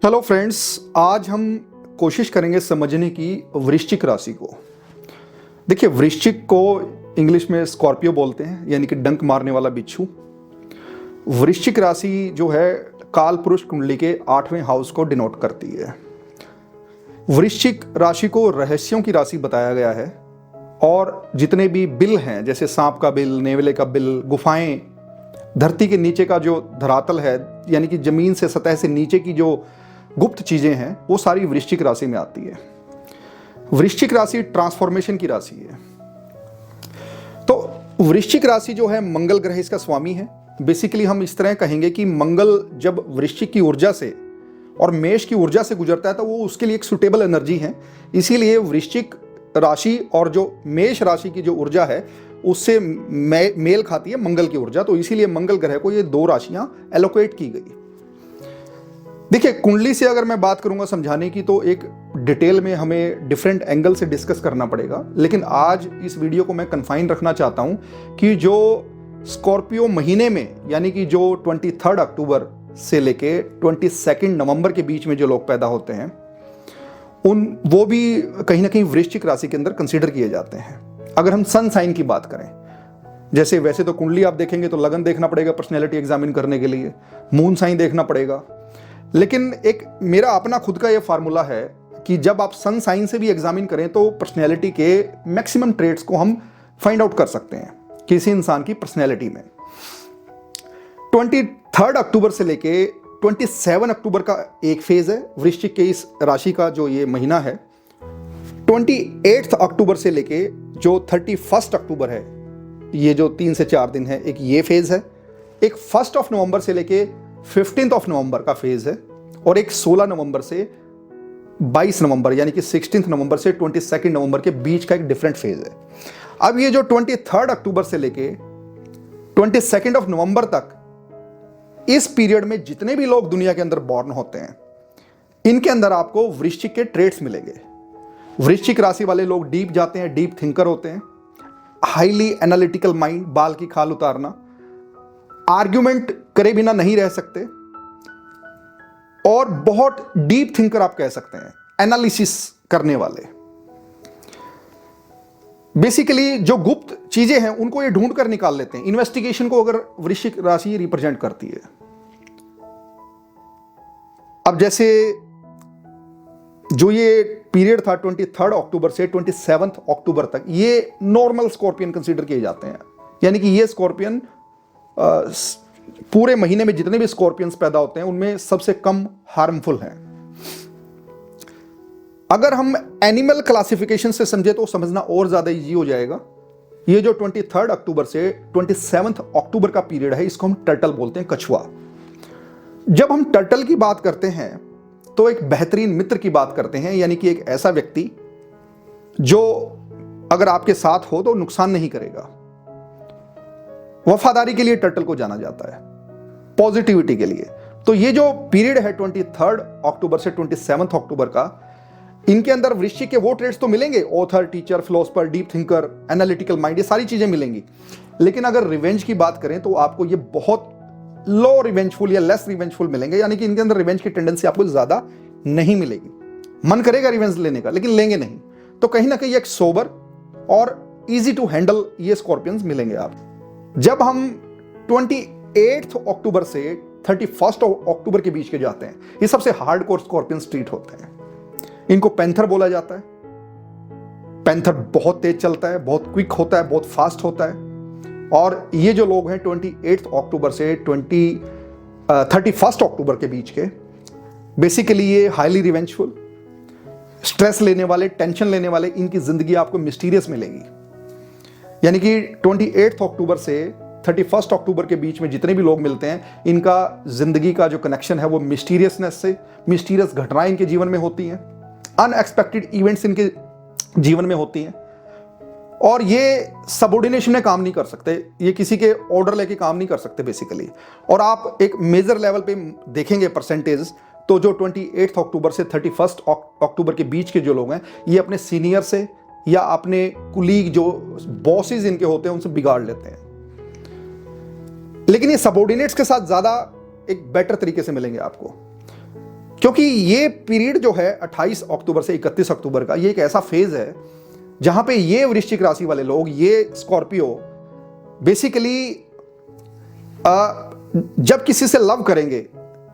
Hello friends, आज हम कोशिश करेंगे समझने की वृश्चिक राशि को। देखिए, वृश्चिक को इंग्लिश में स्कॉर्पियो बोलते हैं, यानी कि डंक मारने वाला बिच्छू। वृश्चिक राशि जो है काल पुरुष कुंडली के 8वें हाउस को डिनोट करती है। वृश्चिक राशि को रहस्यों की राशि बताया गया है और जितने भी बिल हैं, जैसे सांप का बिल, नेवले का बिल, गुफाएं, धरती के नीचे का जो धरातल है, यानी कि जमीन से सतह से नीचे की जो गुप्त चीजें हैं, वो सारी वृश्चिक राशि में आती है। वृश्चिक राशि ट्रांसफॉर्मेशन की राशि है। तो वृश्चिक राशि जो है मंगल ग्रह इसका स्वामी है। बेसिकली हम इस तरह कहेंगे कि मंगल जब वृश्चिक की ऊर्जा से और मेष की ऊर्जा से गुजरता है तो वो उसके लिए एक सुटेबल एनर्जी है। इसीलिए वृश्चिक राशि और जो मेष राशि की जो ऊर्जा है उससे मेल खाती है मंगल की ऊर्जा। तो इसीलिए मंगल ग्रह को ये दो राशियां एलोकेट की गई। देखिए, कुंडली से अगर मैं बात करूंगा समझाने की तो एक डिटेल में हमें डिफरेंट एंगल से डिस्कस करना पड़ेगा, लेकिन आज इस वीडियो को मैं कन्फाइन रखना चाहता हूं कि जो स्कॉर्पियो महीने में, यानी कि जो 23 अक्टूबर से लेके 22 नवंबर के बीच में जो लोग पैदा होते हैं वो भी कहीं ना कहीं वृश्चिक राशि के अंदर कंसीडर किए जाते हैं। अगर हम सन साइन की बात करें, जैसे वैसे तो कुंडली आप देखेंगे तो लगन देखना पड़ेगा पर्सनैलिटी एग्जामिन करने के लिए, मून साइन देखना पड़ेगा, लेकिन एक मेरा अपना खुद का ये फार्मूला है कि जब आप सन साइन से भी एग्जामिन करें तो पर्सनैलिटी के मैक्सिमम ट्रेट्स को हम फाइंड आउट कर सकते हैं किसी इंसान की पर्सनैलिटी में। 23 अक्टूबर से लेके 27 अक्टूबर का एक फेज है वृश्चिक के इस राशि का, जो ये महीना है। 28 अक्टूबर से लेके जो 31 अक्टूबर है, ये जो 3 से 4 दिन है, एक ये फेज है। एक 1 नवंबर से लेके 15 नवंबर का फेज है और एक 16 नवंबर से 22 नवंबर, यानी कि 16 नवंबर से 22 नवंबर के बीच का एक डिफरेंट फेज है। अब ये जो 23 अक्टूबर से लेके 22 नवंबर तक, इस पीरियड में जितने भी लोग दुनिया के अंदर बॉर्न होते हैं, इनके अंदर आपको वृश्चिक के ट्रेट्स मिलेंगे। वृश्चिक राशि वाले लोग डीप जाते हैं, डीप थिंकर होते हैं, हाईली एनालिटिकल माइंड, बाल की खाल उतारना, आर्ग्यूमेंट करे बिना नहीं रह सकते और बहुत डीप थिंकर आप कह सकते हैं, एनालिसिस करने वाले। बेसिकली जो गुप्त चीजें हैं उनको ये ढूंढ कर निकाल लेते हैं। इन्वेस्टिगेशन को अगर वृश्चिक राशि रिप्रेजेंट करती है। अब जैसे जो ये पीरियड था 23 अक्टूबर से 27 अक्टूबर तक, ये नॉर्मल स्कॉर्पियन कंसीडर किए जाते हैं, यानी कि ये स्कॉर्पियन पूरे महीने में जितने भी स्कॉर्पियंस पैदा होते हैं उनमें सबसे कम हार्मफुल हैं। अगर हम एनिमल क्लासिफिकेशन से समझे तो समझना और ज्यादा इजी हो जाएगा। ये जो 23 अक्टूबर से 27 अक्टूबर का पीरियड है, इसको हम टर्टल बोलते हैं, कछुआ। जब हम टर्टल की बात करते हैं तो एक बेहतरीन मित्र की बात करते हैं, यानी कि एक ऐसा व्यक्ति जो अगर आपके साथ हो तो नुकसान नहीं करेगा। वफादारी के लिए टर्टल को जाना जाता है, पॉजिटिविटी के लिए। तो ये जो पीरियड है 23 अक्टूबर से 27 अक्टूबर का, इनके अंदर वृश्चिक के वो ट्रेड्स तो मिलेंगे, author, teacher, philosopher, deep thinker, analytical mind, ये सारी चीजें मिलेंगी। लेकिन अगर रिवेंज की बात करें तो आपको ये बहुत लो रिवेंजफुल या लेस रिवेंजफुल मिलेंगे, यानी कि इनके अंदर रिवेंज की टेंडेंसी आपको ज्यादा नहीं मिलेगी। मन करेगा रिवेंज लेने का, लेकिन लेंगे नहीं। तो कहीं ना कहीं एक सोबर और इजी टू हैंडल ये स्कॉर्पियंस मिलेंगे आप। जब हम 28 अक्टूबर से 31 अक्टूबर के बीच के जाते हैं, ये सबसे हार्डकोर स्कॉर्पियंस ट्रीट होते हैं। इनको पैंथर बोला जाता है। पैंथर बहुत तेज चलता है, बहुत क्विक होता है, बहुत फास्ट होता है। और ये जो लोग हैं 28 अक्टूबर से 31 अक्टूबर के बीच के, बेसिकली ये हाईली रिवेंजफुल, स्ट्रेस लेने वाले, टेंशन लेने वाले, इनकी जिंदगी आपको मिस्टीरियस मिलेगी। यानी कि 28 अक्टूबर से 31 अक्टूबर के बीच में जितने भी लोग मिलते हैं, इनका जिंदगी का जो कनेक्शन है वो मिस्टीरियसनेस से, मिस्टीरियस घटनाएं इनके जीवन में होती हैं, अनएक्सपेक्टेड इवेंट्स इनके जीवन में होती हैं, और ये सबऑर्डिनेशन में काम नहीं कर सकते, ये किसी के ऑर्डर लेके काम नहीं कर सकते बेसिकली। और आप एक मेजर लेवल पे देखेंगे परसेंटेज, तो जो 28 अक्टूबर से 31 अक्टूबर के बीच के जो लोग हैं, ये अपने सीनियर से या अपने कुलीग, जो बॉसेस इनके होते हैं, उनसे बिगाड़ लेते हैं। लेकिन ये सबऑर्डिनेट्स के साथ ज्यादा एक बेटर तरीके से मिलेंगे आपको, क्योंकि ये पीरियड जो है 28 अक्टूबर से 31 अक्टूबर का, ये एक ऐसा फेज है जहां पे ये वृश्चिक राशि वाले लोग, ये स्कॉर्पियो बेसिकली जब किसी से लव करेंगे,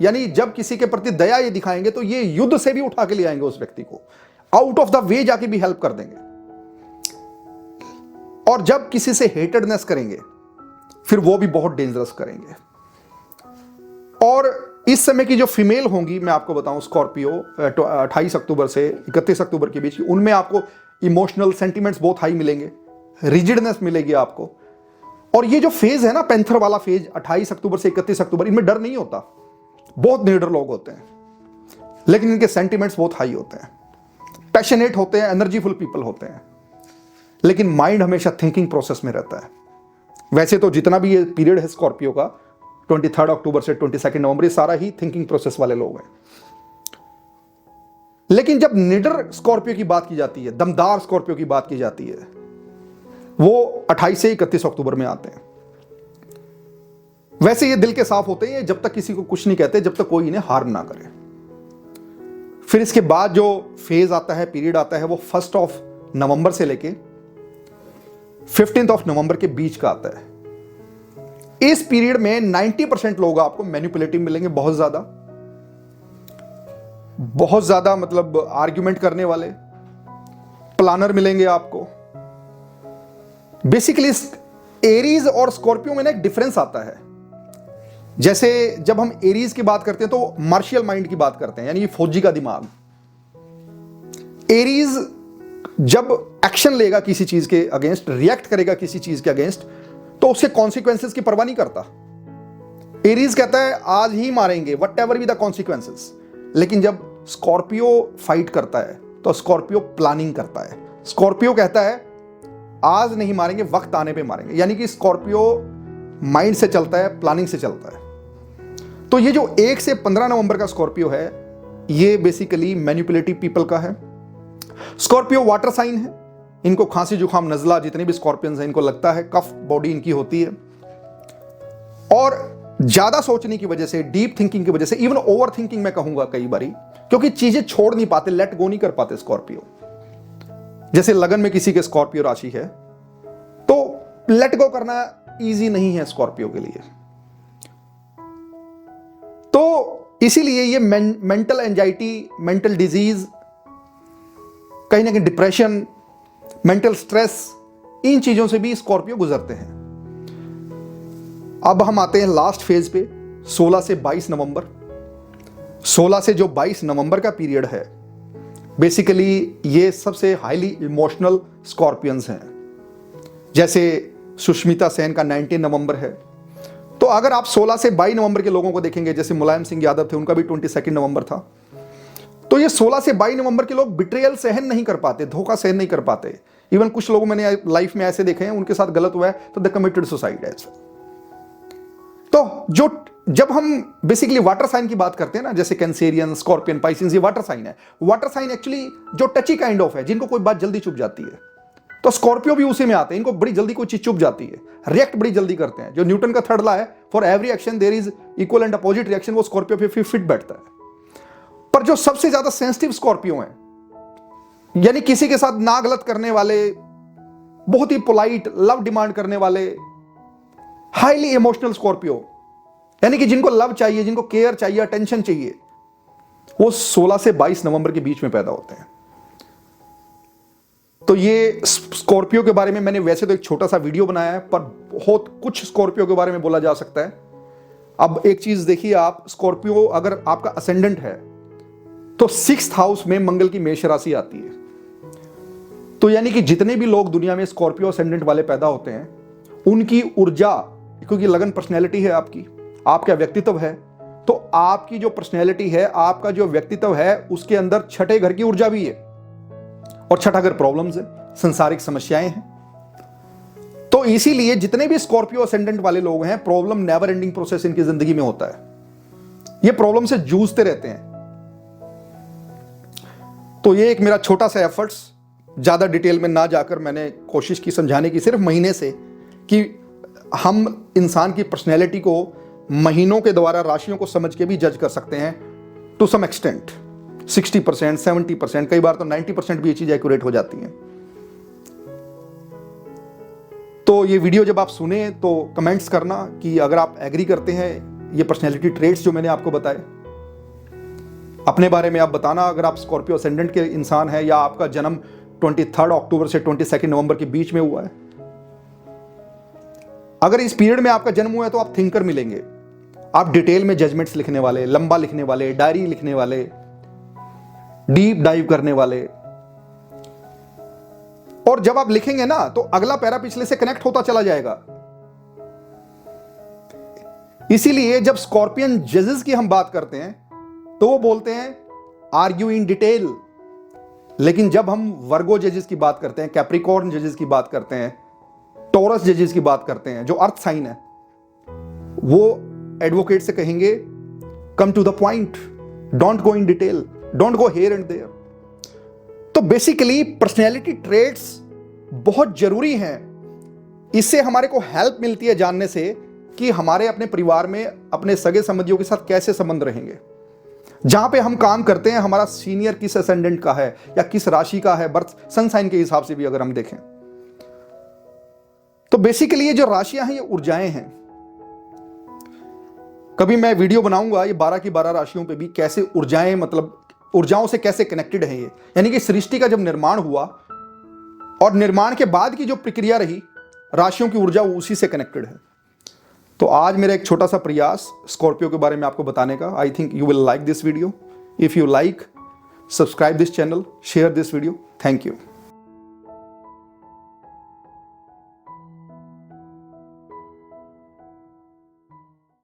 यानी जब किसी के प्रति दया ये दिखाएंगे, तो ये युद्ध से भी उठा के ले आएंगे उस व्यक्ति को, आउट ऑफ द वे जाके भी हेल्प कर देंगे। और जब किसी से हेटेडनेस करेंगे फिर वो भी बहुत डेंजरस करेंगे। और इस समय की जो फीमेल होंगी, मैं आपको बताऊं, स्कॉर्पियो 28 अक्टूबर से 31 अक्टूबर के बीच, उनमें आपको इमोशनल सेंटिमेंट्स बहुत हाई मिलेंगे, रिजिडनेस मिलेगी आपको। और ये जो फेज है ना, पैंथर वाला फेज 28 अक्टूबर से 31 अक्टूबर, इनमें डर नहीं होता, बहुत निडर लोग होते हैं, लेकिन इनके सेंटिमेंट्स बहुत हाई होते हैं, पैशनेट होते हैं, एनर्जीफुल पीपल होते हैं, लेकिन माइंड हमेशा थिंकिंग प्रोसेस में रहता है। वैसे तो जितना भी ये पीरियड है स्कॉर्पियो का, 23 अक्टूबर से 22 नवंबर, ये सारा ही थिंकिंग प्रोसेस वाले लोग हैं। लेकिन जब निडर स्कॉर्पियो की बात की जाती है, दमदार स्कॉर्पियो की बात की जाती है, वो 28 से 31 अक्टूबर में आते हैं। वैसे ये दिल के साफ होते हैं, जब तक किसी को कुछ नहीं कहते, जब तक कोई इन्हें हार्म ना करे। फिर इसके बाद जो फेज आता है, पीरियड आता है, वो 1 नवंबर से लेके 15 नवंबर के बीच का आता है। इस पीरियड में 90% लोग आपको मैनिपुलेटिव मिलेंगे, बहुत ज्यादा मतलब आर्ग्यूमेंट करने वाले, प्लानर मिलेंगे आपको। बेसिकली एरीज और स्कॉर्पियो में ना एक डिफरेंस आता है। जैसे जब हम एरीज की बात करते हैं तो मार्शियल माइंड की बात करते हैं, यानी फौजी का दिमाग। एरीज जब एक्शन लेगा किसी चीज के अगेंस्ट, रिएक्ट करेगा किसी चीज के अगेंस्ट, तो उसके कॉन्सिक्वेंसेस की परवाह नहीं करता। एरीज कहता है आज ही मारेंगे, what ever be the consequences. लेकिन जब स्कॉर्पियो फाइट करता है तो स्कॉर्पियो प्लानिंग करता है। स्कॉर्पियो कहता है आज नहीं मारेंगे, वक्त आने पे मारेंगे। यानी कि स्कॉर्पियो माइंड से चलता है, प्लानिंग से चलता है। तो ये जो 1 से 15 नवंबर का स्कॉर्पियो है, ये बेसिकली मैनिपुलेटिव पीपल का है। स्कॉर्पियो वाटर साइन है, इनको खांसी जुकाम नजला, जितने भी स्कॉर्पियंस हैं, इनको लगता है, कफ बॉडी इनकी होती है। और ज्यादा सोचने की वजह से, डीप थिंकिंग की वजह से, इवन ओवर थिंकिंग मैं कहूंगा कई बारी, क्योंकि चीजें छोड़ नहीं पाते, लेट गो नहीं कर पाते स्कॉर्पियो। जैसे लगन में किसी के स्कॉर्पियो राशि है तो लेट गो करना इजी नहीं है स्कॉर्पियो के लिए। तो इसीलिए ये मेंटल एंजाइटी, मेंटल डिजीज, कहीं ना कहीं डिप्रेशन, मेंटल स्ट्रेस, इन चीजों से भी स्कॉर्पियो गुजरते हैं। अब हम आते हैं लास्ट फेज पे, 16 से 22 नवंबर। 16 से जो 22 नवंबर का पीरियड है, बेसिकली ये सबसे हाईली इमोशनल स्कॉर्पियंस हैं। जैसे सुष्मिता सेन का 19 नवंबर है। तो अगर आप 16 से 22 नवंबर के लोगों को देखेंगे, जैसे मुलायम सिंह यादव थे, उनका भी 22 नवंबर था। तो ये 16 से 22 नवंबर के लोग बिट्रेयल सहन नहीं कर पाते, धोखा सहन नहीं कर पाते। इवन कुछ लोगों मैंने लाइफ में ऐसे देखे हैं, उनके साथ गलत हुआ है तो दे कमिटेड सुसाइड है। तो जब हम बेसिकली वाटर साइन की बात करते हैं ना, जैसे कैंसेरियन, स्कॉर्पियन, पाइसेंस, ये वाटर साइन है। वाटर साइन एक्चुअली जो टची काइंड ऑफ है, जिनको कोई बात जल्दी चुप जाती है। तो स्कॉर्पियो भी उसी में आते हैं, इनको बड़ी जल्दी कोई चीज चुप जाती है, रिएक्ट बड़ी जल्दी करते हैं। जो न्यूटन का थर्ड लॉ है, for every action there is equal and opposite reaction, वो स्कॉर्पियो पे फिट बैठता है। पर जो सबसे ज्यादा सेंसिटिव स्कॉर्पियो हैं, यानी किसी के साथ ना गलत करने वाले, बहुत ही पोलाइट, लव डिमांड करने वाले, हाईली इमोशनल स्कॉर्पियो, यानी कि जिनको लव चाहिए, जिनको केयर चाहिए, अटेंशन चाहिए, वो 16 से 22 नवंबर के बीच में पैदा होते हैं। तो ये स्कॉर्पियो के बारे में मैंने वैसे तो एक छोटा सा वीडियो बनाया है, पर बहुत कुछ स्कॉर्पियो के बारे में बोला जा सकता है। अब एक चीज देखिए, आप स्कॉर्पियो अगर आपका असेंडेंट है तो 6th हाउस में मंगल की मेष राशि आती है। तो यानी कि जितने भी लोग दुनिया में स्कॉर्पियो असेंडेंट वाले पैदा होते हैं, उनकी ऊर्जा, क्योंकि लगन पर्सनैलिटी है आपकी, आपका व्यक्तित्व है, तो आपकी जो पर्सनैलिटी है, आपका जो व्यक्तित्व है, उसके अंदर छठे घर की ऊर्जा भी है। और छठा घर प्रॉब्लम्स है, संसारिक समस्याएं हैं। तो इसीलिए जितने भी स्कॉर्पियो असेंडेंट वाले लोग हैं, प्रॉब्लम नेवर एंडिंग प्रोसेस इनकी जिंदगी में होता है। ये प्रॉब्लम से जूझते रहते हैं। तो ये एक मेरा छोटा सा एफर्ट्स, ज्यादा डिटेल में ना जाकर मैंने कोशिश की समझाने की, सिर्फ महीने से, कि हम इंसान की पर्सनैलिटी को महीनों के द्वारा, राशियों को समझ के भी जज कर सकते हैं। टू सम एक्सटेंट 60%, 70%, कई बार तो 90% भी ये चीज एक्यूरेट हो जाती है। तो ये वीडियो जब आप सुने तो कमेंट्स करना कि अगर आप एग्री करते हैं ये पर्सनैलिटी ट्रेट्स जो मैंने आपको बताए। अपने बारे में आप बताना, अगर आप स्कॉर्पियो असेंडेंट के इंसान हैं या आपका जन्म 23 अक्टूबर से 22 नवंबर के बीच में हुआ है। अगर इस पीरियड में आपका जन्म हुआ है तो आप थिंकर मिलेंगे, आप डिटेल में जजमेंट्स लिखने वाले, लंबा लिखने वाले, डायरी लिखने वाले, डीप डाइव करने वाले। और जब आप लिखेंगे ना तो अगला पैरा पिछले से कनेक्ट होता चला जाएगा। इसीलिए जब स्कॉर्पियन जजेस की हम बात करते हैं तो वो बोलते हैं आर्ग्यू इन डिटेल, लेकिन जब हम वर्गो जजेस की बात करते हैं, कैप्रिकॉर्न जजेस की बात करते हैं, टॉरस जजेस की बात करते हैं जो अर्थ साइन है, वो एडवोकेट से कहेंगे come to the point, don't go in detail, don't go here and there. तो बेसिकली पर्सनैलिटी ट्रेट्स बहुत जरूरी हैं। इससे हमारे को हेल्प मिलती है जानने से कि हमारे अपने परिवार में अपने सगे संबंधियों के साथ कैसे संबंध रहेंगे। जहां पे हम काम करते हैं हमारा सीनियर किस असेंडेंट का है या किस राशि का है, बर्थ सन साइन के हिसाब से भी अगर हम देखें तो बेसिकली ये जो राशियां हैं ये ऊर्जाएं हैं। कभी मैं वीडियो बनाऊंगा ये 12 की 12 राशियों पे भी, कैसे ऊर्जाएं, मतलब ऊर्जाओं से कैसे कनेक्टेड है ये। यानी कि सृष्टि का जब निर्माण हुआ और निर्माण के बाद की जो प्रक्रिया रही, राशियों की ऊर्जा उसी से कनेक्टेड है। तो आज मेरा एक छोटा सा प्रयास स्कॉर्पियो के बारे में आपको बताने का। I think you will like this video. If you like, subscribe this channel, share this video. Thank you.